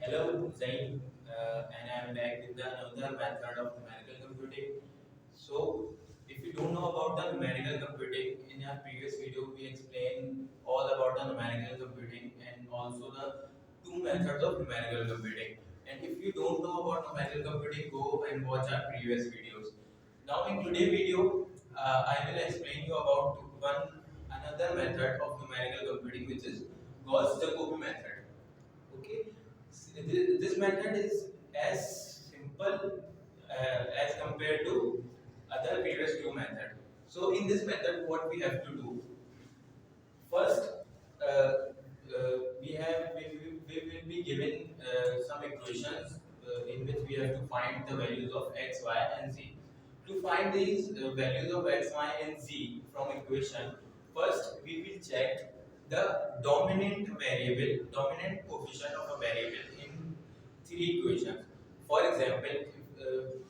Hello, Zain, and I'm back with another method of numerical computing. So, if you don't know about the numerical computing, in our previous video we explained all about the numerical computing and also the two methods of numerical computing. And if you don't know about numerical computing, go and watch our previous videos. Now, in today's video, I will explain you about another method of numerical computing, which is Gauss-Jacobi method. Okay, this method is as simple as compared to other previous two method. So in this method, what we have to do first, we will be given some equations in which we have to find the values of x, y, and z. To find these values of x, y, and z from equation, first we will check the dominant coefficient of a variable in three equations. For example, if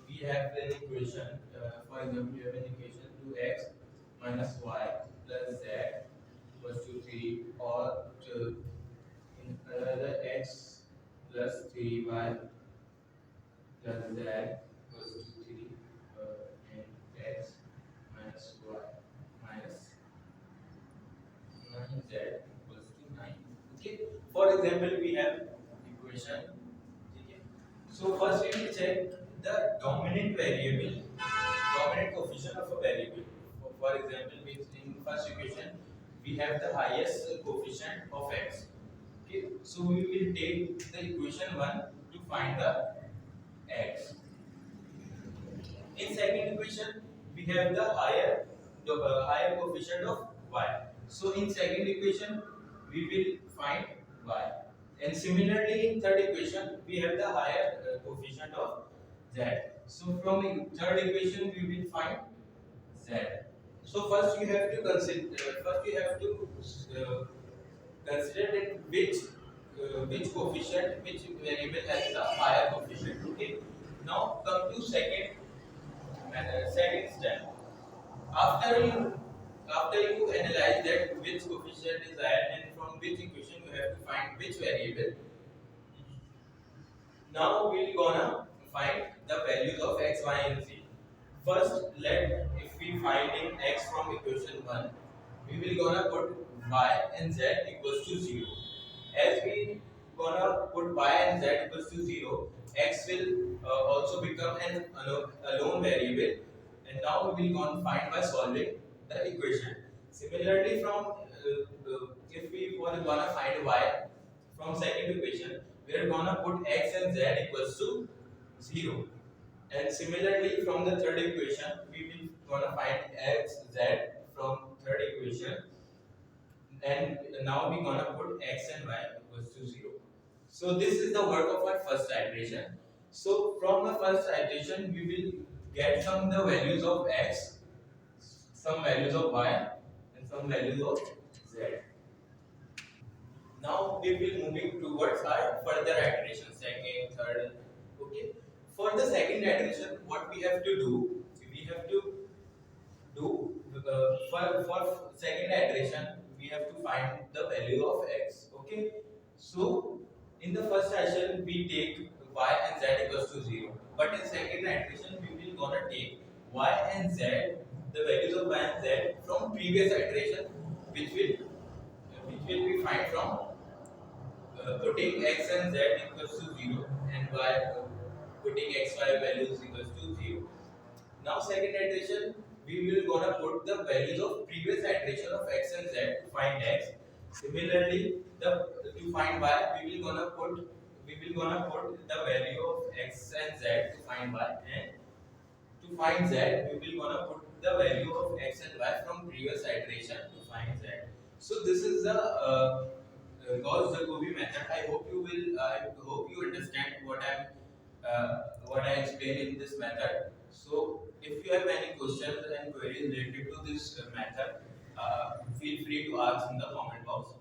we have an equation, for example, we have an equation 2x minus y plus z equals to 3, or in another x plus 3y plus z equals to 3, and x minus y minus 9z equals to 9. Okay. For example, we have equation. Okay. So first we will check the dominant coefficient of a variable. For example, in first equation we have the highest coefficient of x. Okay, so we will take the equation 1 to find the x. In second equation, we have the higher coefficient of y. So in second equation, we will find y. And similarly, in third equation, we have the higher coefficient of z. So from third equation, we will find z. So first you have to consider that which coefficient, which variable has the higher coefficient. Okay. Now come to second step. After you after you analyze that which coefficient is higher and from which equation you have to find which variable. Now we're gonna find the values of x, y, and z. First, if we find in x from equation 1, we will gonna put y and z equals to 0. As we gonna put y and z equals to 0, x will also become an alone variable, and now we will gonna find by solving the equation. Similarly, if we were gonna find y from second equation, we are gonna put x and z equals to 0. And similarly, from the third equation, we will gonna find x, z from third equation, and now we gonna put x and y equals to 0. So this is the work of our first iteration. So from the first iteration, we will get some the values of x, some values of y, and some values of z. Now we will moving towards our further iteration, second, third. Okay. For the second iteration, what we have to do, we have to do for second iteration, we have to find the value of x. Okay. So in the first iteration, we take y and z equals to 0. But in second iteration, we will gonna take y and z, the values of y and z from previous iteration, which will be find from putting x and z equals to 0 and y putting x, y values equals to 0. Now second iteration, we will gonna put the values of previous iteration of x and z to find x. Similarly, to find y, we will gonna put the value of x and z to find y, and to find z, we will gonna put the value of x and y from previous iteration to find z. So this is the Gauss-Jacobi method. I hope you understand what I explained in this method. So if you have any questions and queries related to this method, feel free to ask in the comment box.